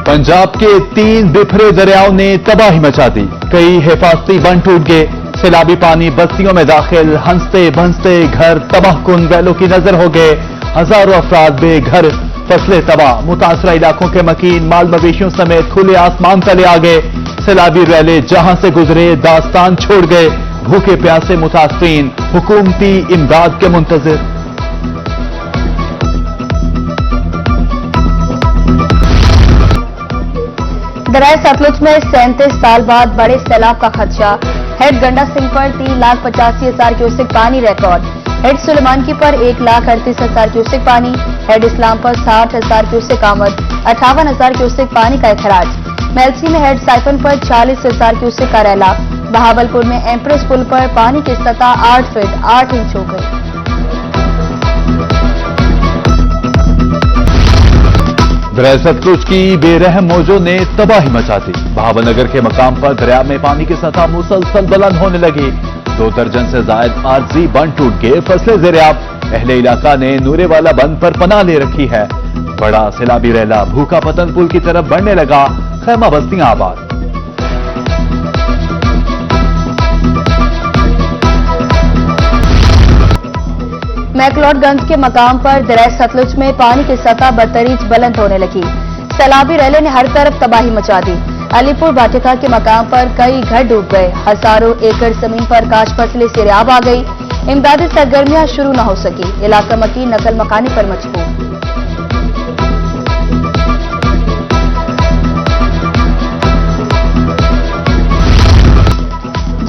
पंजाब के 3 बिखरे दरियाओं ने तबाही मचा दी। कई हिफाजती बंद टूट गए। सैलाबी पानी बस्तियों में दाखिल, हंसते भंसते घर तबाहकुन बैलों की नजर हो गए। हजारों अफराद बेघर, फसलें तबाह। मुतासरा इलाकों के मकीन माल मवेशियों समेत खुले आसमान तले आ गए। सैलाबी रैले जहां से गुजरे दास्तान छोड़ गए। भूखे प्यासे मुतासरीन हुकूमती इमदाद के मुंतजिर। दरिया सतलुज में 37 साल बाद बड़े सैलाब का खदशा। हेड गंडा सिंह पर 3,85,000 क्यूसेक पानी रिकॉर्ड। हेड सुलेमानकी पर 1,38,000 क्यूसेक पानी। हेड इस्लाम पर 60,000 क्यूसेक आमद, 58,000 क्यूसेक पानी का इखराज। मेलसी में हेड साइफन पर 40,000 क्यूसेक का रैला। बहावलपुर में एम्प्रेस पुल पर पानी की सतह 8 फीट 8 इंच हो गई। दरिया सतलुज की बेरहम मौजों ने तबाही मचा दी। भावनगर के मकाम पर दरिया में पानी की सतह मुसलसल बुलंद होने लगी। 2 दर्जन से जायद आरजी बंद टूट गए। फसलें ज़ेर-ए-आब। अहले इलाका ने नूरे वाला बंद पर पनाह ले रखी है। बड़ा सैलाबी रैला भूखा पतन पुल की तरफ बढ़ने लगा। खैमा बस्तियां आबाद। मैकलॉडगंज के मकाम पर दरिया सतलुज में पानी की सतह बदतरीज बुलंद होने लगी। सैलाबी रैले ने हर तरफ तबाही मचा दी। अलीपुर भाटिका के मकाम पर कई घर डूब गए। हजारों एकड़ जमीन पर काश फसलें सैराब आ गई। इमदादी सरगर्मियां शुरू न हो सकी। इलाका मकीन नकल मकानी पर मजबूर।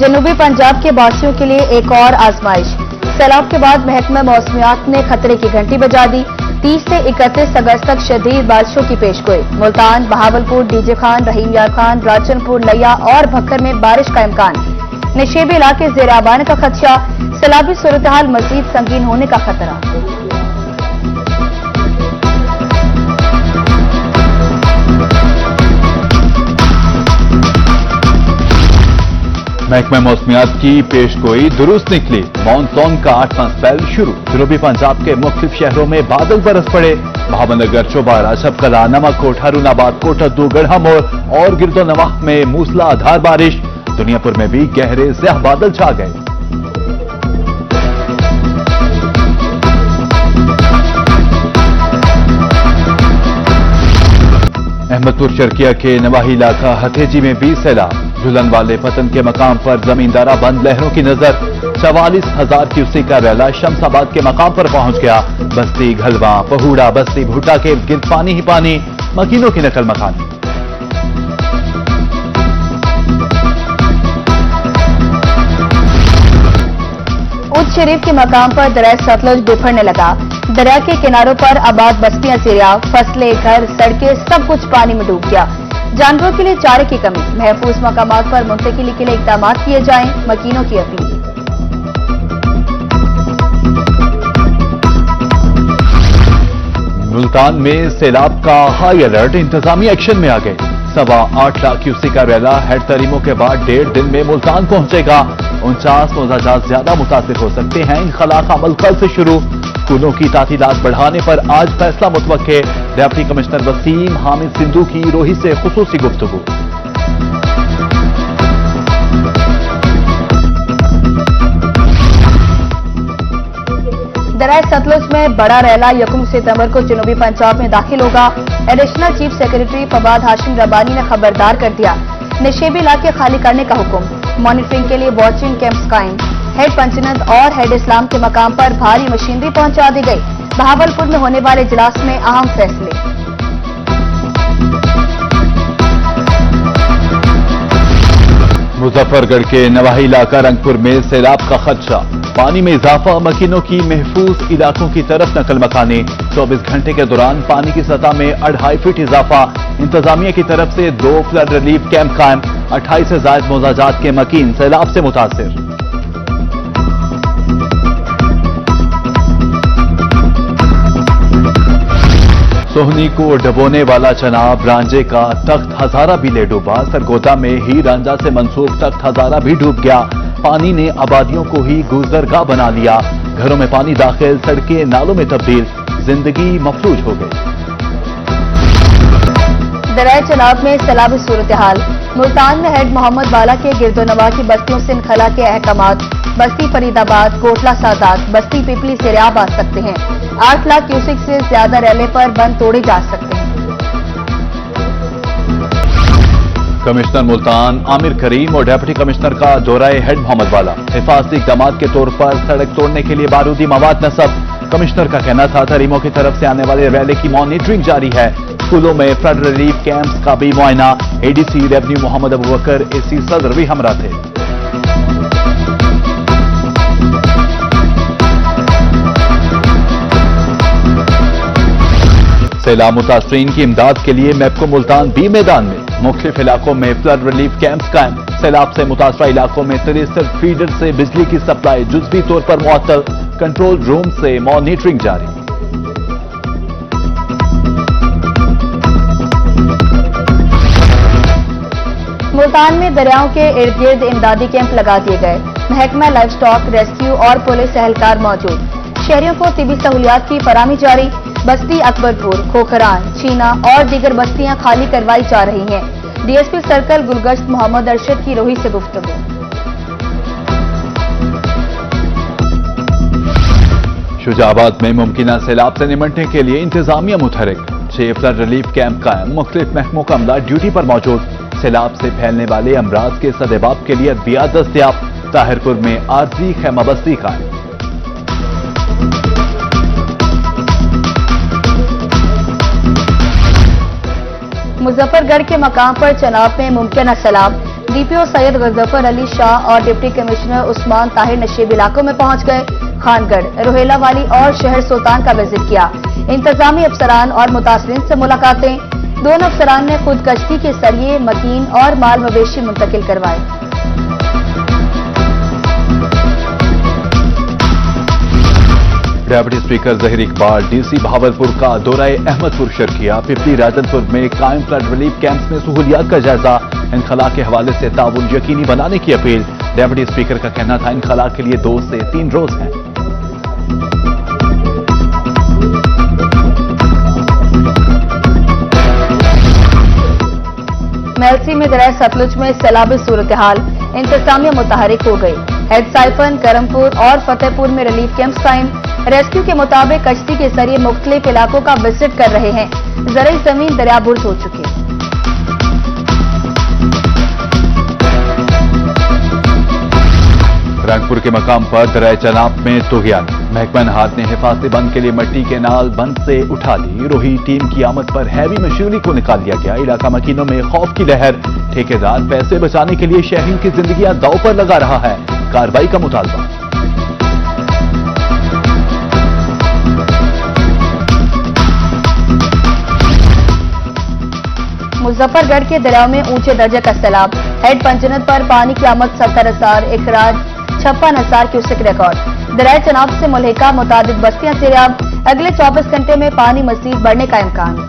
जनूबी पंजाब के बासियों के लिए एक और आजमाइश। सैलाब के बाद महकमा मौसमियात ने खतरे की घंटी बजा दी। 30 से 31 अगस्त तक शदीद बारिशों की पेशगोई। मुल्तान, बहावलपुर, डीजे खान, रहीम यार खान, राजनपुर, लिया और भक्कर में बारिश का इम्कान। नशेबी इलाके ज़ेर-ए-आब आने का खदशा। सैलाबी सूरत-ए-हाल मजीद संगीन होने का खतरा। महकमा मौसमियात की पेशगोई दुरुस्त निकली। मॉनसून का 8वां स्पेल शुरू। जनूबी पंजाब के मुख्तलिफ शहरों में बादल बरस पड़े। भावनगर, चौबारा, शबकला, नमककोट, हारूनाबाद, कोटद्दू, गढ़ामोर और गिरदोनवाह में मूसलाधार बारिश। दुनियापुर में भी गहरे स्याह बादल छा गए। अहमदपुर शर्किया के नवाही इलाका हथेजी में भी सैलाब। झुलन वाले पतन के मकाम पर जमींदारा बंद लहरों की नजर। 44,000 क्यूसेक का रैला शमसाबाद के मकाम पर पहुंच गया। बस्ती घलवा, पहुड़ा, बस्ती भुट्टा के गिर्द पानी ही पानी। मकीनों की नकल मकानी। उच्च शरीफ के मकाम पर दरिया सतलुज बिफरने लगा। दरिया के किनारों पर आबाद बस्तियां ज़ेर-ए-आब, फसलें, घर, सड़कें सब कुछ पानी में डूब गया। जानवरों के लिए चारे की कमी। महफूज मकामात पर मुंतकिली के लिए इक़दाम किए जाएं। मकीनों की अपील। मुल्तान में सैलाब का हाई अलर्ट। इंतजामी एक्शन में आ गए। 8.25 लाख क्यूसेक का रैला हेड तरीमों के बाद 1.5 दिन में मुल्तान पहुंचेगा। 49 मौजाजात ज्यादा मुतासिर हो सकते हैं। इनखला का अमल कल से शुरू। स्कूलों की तातीलात बढ़ाने पर आज फैसला मुतवक्के। डिप्टी कमिश्नर वसीम हामिद सिंधु की रोही से खुसूसी गुफ्तगू। दरिया सतलुज में बड़ा रैला 1 सितंबर को जनूबी पंजाब में दाखिल होगा। Additional chief secretary Fawad Hashim Rabbani ने खबरदार कर दिया। नशेबी इलाके खाली करने का हुक्म। मॉनिटरिंग के लिए वॉचिंग कैंप्स कायम। हेड पंचनद और हेड इस्लाम के मकाम पर भारी मशीनरी पहुंचा दी गई। बहावलपुर में होने वाले इजलास में अहम फैसले। मुजफ्फरगढ़ के नवाही इलाका रंगपुर में सैलाब का खदशा। पानी में इजाफा। मकीनों की महफूज इलाकों की तरफ नकल मकानी। 24 घंटे के दौरान पानी की सतह में 2.5 फीट इजाफा। इंतजामिया की तरफ से 2 फ्लड रिलीफ कैंप कायम। 28 से जायद मौजाजात के मकीन सैलाब से मुतासिर। सोहनी को डबोने वाला चनाब रांझे का तख्त हजारा भी ले डूबा। सरगोदा में ही रांझा से मंसूब तख्त हजारा भी डूब गया। पानी ने आबादियों को ही गुजरगाह बना लिया। घरों में पानी दाखिल, सड़कें नालों में तब्दील। जिंदगी मफलूज हो गई। दरिया चनाब में सैलाबी सूरत हाल। मुल्तान में हेड मोहम्मद वाला के गिरदोनवा की बस्तियों से इनखला के अहकामात। बस्ती फरीदाबाद, कोटला सादात, बस्ती पिपली सेरियाब आ सकते हैं। 8 लाख क्यूसिक से ज्यादा रैले पर बंद तोड़े जा सकते हैं। कमिश्नर मुल्तान आमिर करीम और डिप्टी कमिश्नर का दौराए हेड मोहम्मद वाला। हिफाजती इक़दामात के तौर पर सड़क तोड़ने के लिए बारूदी मवाद नस्ब। कमिश्नर का कहना था तरीमों की तरफ से आने वाले रैली की मॉनिटरिंग जारी है। स्कूलों में फ्लड रिलीफ कैंप्स का भी मुआयना। एडीसी रेवेन्यू मोहम्मद अबू बकर, एसी सदर भी हमरा थे। सैलाब मुतासरीन की इमदाद के लिए मैपको मुल्तान भी मैदान में। मुख्तलिफ इलाकों में फ्लड रिलीफ कैंप्स कायम। सैलाब से मुतासरा इलाकों में 63 फीडर से बिजली की सप्लाई जुज़वी तौर पर मुअत्तल। कंट्रोल रूम से मॉनिटरिंग जारी। मुल्तान में दरियाओं के इर्द गिर्द इमदादी कैंप लगा दिए गए। महकमा लाइफ स्टॉक, रेस्क्यू और पुलिस एहलकार मौजूद। शहरियों को तिबी सहूलियात की फराहमी जारी। बस्ती अकबरपुर, खोखरान, चीना और दीगर बस्तियां खाली करवाई जा रही हैं। डीएसपी सर्कल गुलगश्त मोहम्मद अरशद की रोही से गुफ्तगू। शुजाबाद में मुमकिना सैलाब से निपटने के लिए इंतजामिया मुतहरिक। 6 फ्लड रिलीफ कैंप कायम। मुख्तलिफ महकमों का अमला ड्यूटी पर मौजूद। सैलाब से फैलने वाले अमराज के सदेबाब के लिए अद्वियात दस्तयाब। ताहिरपुर में आरजी खैमा बस्ती कायम। मुजफ्फरगढ़ के मकाम पर चनाब में मुमकिन सैलाब। डीपीओ सैयद गजफर अली शाह और डिप्टी कमिश्नर उस्मान ताहिर नशीब इलाकों में पहुंच गए। खानगढ़, रोहेला वाली और शहर सुल्तान का विजिट किया। इंतजामी अफसरान और मुतासरीन से मुलाकातें। दोनों अफसरान ने खुद कश्ती के सरिये, मकीन और माल मवेशी मुंतकिल करवाए। Deputy speaker Zaheer Iqbal, DC Bahawalpur का दौराए अहमदपुर शर्किया। पिपली राजनपुर में कायम फ्लड रिलीफ कैंप्स में सहूलियात का जायजा। इनखला के हवाले से ताउन यकीनी बनाने की अपील। डिप्टी स्पीकर का कहना था इनखला के लिए 2 से 3 रोज हैं। मेलसी में दरिया सतलुज में सैलाबी सूरत हाल। इंतजामिया मुतहरिक हो गई। हेड साइफन, करमपुर और फतेहपुर में रिलीफ कैंप्स कायम। रेस्क्यू के मुताबिक कश्ती के जरिए मुख्तलिफ इलाकों का विजिट कर रहे हैं। ज़रई जमीन दरियाबुर्द हो चुकी है। रंगपुर के मकाम पर दरिया चनाब में तुगयान। महकमा नहात ने हिफाजती बंद के लिए मिट्टी के नाल बंद से उठा ली। रोही टीम की आमद पर हैवी मशीनरी को निकाल दिया गया। इलाका मकीनों में खौफ की लहर। ठेकेदार पैसे बचाने के लिए शहरियों की जिंदगियां दांव पर लगा रहा है। कार्रवाई का मुतालबा। मुजफ्फरगढ़ के दरियाओं में ऊंचे दर्जे का सैलाब। हेड पंजनत पर पानी की आमद 70,000, इखराज 56,000 क्यूसेक रिकॉर्ड। दरिया चनाब से मुल्हिका मुताबिक बस्तियां सेरियाब। अगले 24 घंटे में पानी मजीद बढ़ने का इम्कान।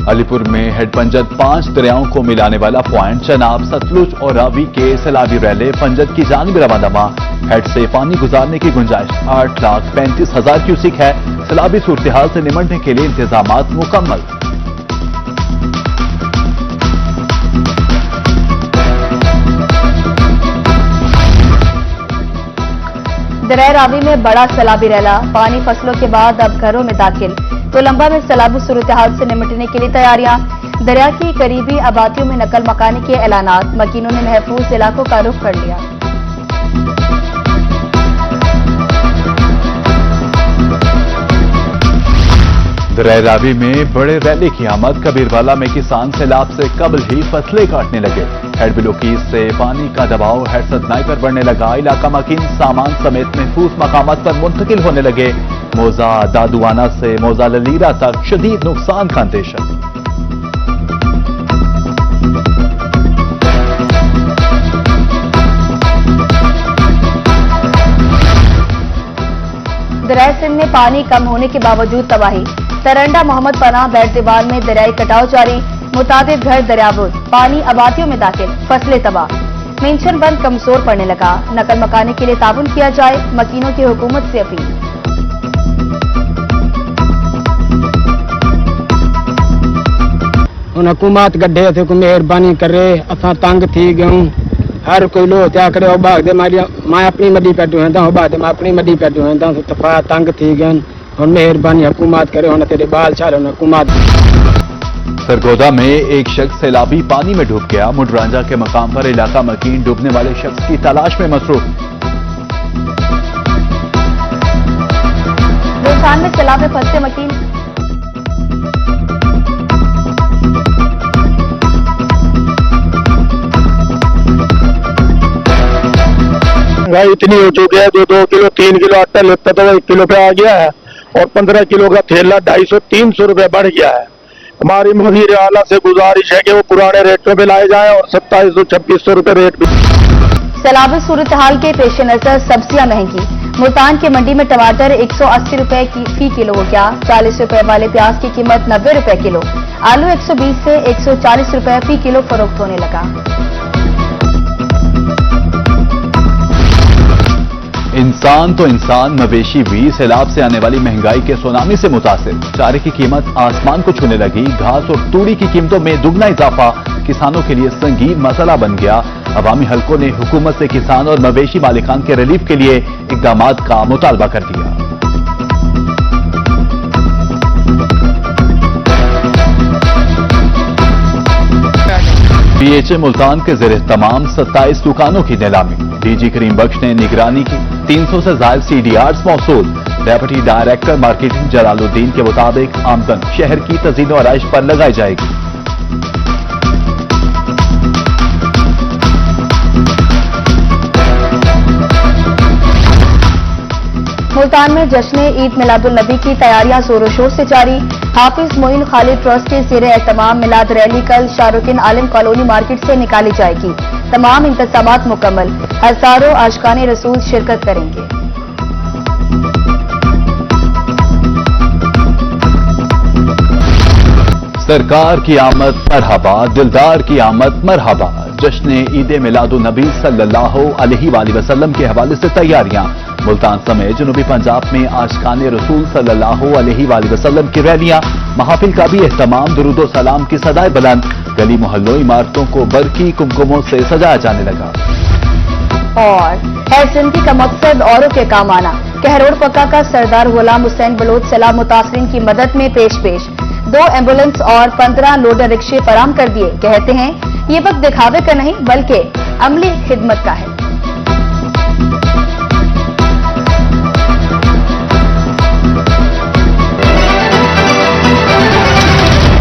अलीपुर में हेड पंजत 5 दरियाओं को मिलाने वाला पॉइंट। चनाब, सतलुज और रावी के सैलाबी रैले पंजत की जानिब रवाना। हेड से पानी गुजारने की गुंजाइश 8,35,000 क्यूसिक है। सैलाबी सूरत से निपटने के लिए इंतजामात मुकम्मल। दरिया रावी में बड़ा सैलाबी रैला। पानी फसलों के बाद अब घरों में दाखिल। कोलंबा में सैलाबी सूरत हाल से निपटने के लिए तैयारियां। दरिया की करीबी आबादियों में नकल मकानी के ऐलानात। मकीनों ने महफूज इलाकों का रुख कर लिया। दरिया रावी में बड़े रैले की आमद। कबीरवाला में किसान सैलाब से कबल ही फसलें काटने लगे। हेड बिलोकीज से पानी का दबाव हेड सदनाई पर बढ़ने लगा। इलाका मकीन सामान समेत महफूज मकामात पर मुंतकिल होने लगे। मोजा दादुआना से मोजा ललीरा तक शदीद नुकसान का अंदेशा। दरिया सिंध में पानी कम होने के बावजूद तबाही। तरंडा मोहम्मद पनाह बैट दीवार में दरियाई कटाव जारी। मुताबिक घर दरियाबुर्द। पानी आबादियों में दाखिल। फसलें तबाह। मेंशन बंद कमजोर पड़ने लगा। नकल मकाने के लिए ताउन किया जाए। मकीनों की हुकूमत से अपील। हुन हुकूमत गड्ढे थे को मेहरबानी करे असां तंग थी गयूं हर कोई लो त्या करे ओ बाग दे मारी मैं अपनी मड्डी पे दुहंदा हो बाग दे मैं अपनी मड्डी पे दुहंदा तो तफा तंग थी गन हुन मेहरबानी हुकूमत करे हुन तेरे बाल छाल हुन हुकूमत। सरगोदा में एक शख्स सैलाबी पानी में डूब गया। मुडरांजा के मकाम पर इलाका मकीन डूबने वाले शख्स की तलाश में मसरूफ। रोहतान में सैलाब में फंसे मकीन। महंगाई इतनी हो चुकी है जो 2 किलो 3 किलो आटा लेता था वो 1 किलो पे आ गया है और 15 किलो का थैला 250-300 रुपए बढ़ गया है। हमारी वजीर आला से गुजारिश है कि वो पुराने रेटों पे लाए जाए और 2700-2600 रुपए रेट भी। सैलाबी सूरत हाल के पेश नजर सब्जियां महंगी। मुल्तान की मंडी में टमाटर 180 रुपए फी किलो हो गया। 40 रुपए वाले प्याज की कीमत 90 रुपए किलो। आलू 120 से 140 रुपए फी किलो फरोख्त होने लगा। इंसान तो इंसान, मवेशी भी सैलाब से आने वाली महंगाई के सुनामी से मुतासिर। चारे की कीमत आसमान को छूने लगी। घास और तूड़ी की कीमतों में दुगना इजाफा किसानों के लिए संगीन मसला बन गया। अवामी हलकों ने हुकूमत से किसान और मवेशी मालिकान के रिलीफ के लिए इकदामात का मुतालबा कर दिया। पीएचए मुल्तान के ज़ेरे तमाम 27 दुकानों की नीलामी। डीजी करीम बख्श ने निगरानी की। 300 से ज्यादा CDRs मौसूल। डेप्यूटी डायरेक्टर मार्केटिंग जलालुद्दीन के मुताबिक आमदन शहर की तज़ीन और आइश पर लगाई जाएगी। मुल्तान में जश्न ईद मिलादुल नबी की तैयारियां जोरों शोर से जारी। हाफिज मोइन खालिद ट्रस्ट के ज़ेरे एहतमाम मिलाद रैली कल शाहरुखिन आलम कॉलोनी मार्केट से निकाली जाएगी। तमाम इंतजामात मुकम्मल। हजारों आशिकाने रसूल शिरकत करेंगे। सरकार की आमद मरहबा, दिलदार की आमद मरहबा। जश्न ईद मिलादुल नबी सल्लल्लाहु अलैहि वसल्लम के हवाले से तैयारियां। मुल्तान समेत जनूबी पंजाब में आशिकाने रसूल सल्लल्लाहु अलैहि वसल्लम की रैलियां, महफिल का भी एहतमाम। दुरूदो सलाम की सदाए बुलंद। गली मोहल्लों इमारतों को बरकी कुमकुमों से सजाया जाने लगा। और है जिंदगी का मकसद औरों के काम आना। कहरोड़ पक्का का सरदार गुलाम हुसैन बलोच सैलाब मुतासरीन की मदद में पेश। 2 एम्बुलेंस और 15 लोडर रिक्शे फराम कर दिए। कहते हैं ये वक्त दिखावे का नहीं बल्कि अमली खिदमत का है।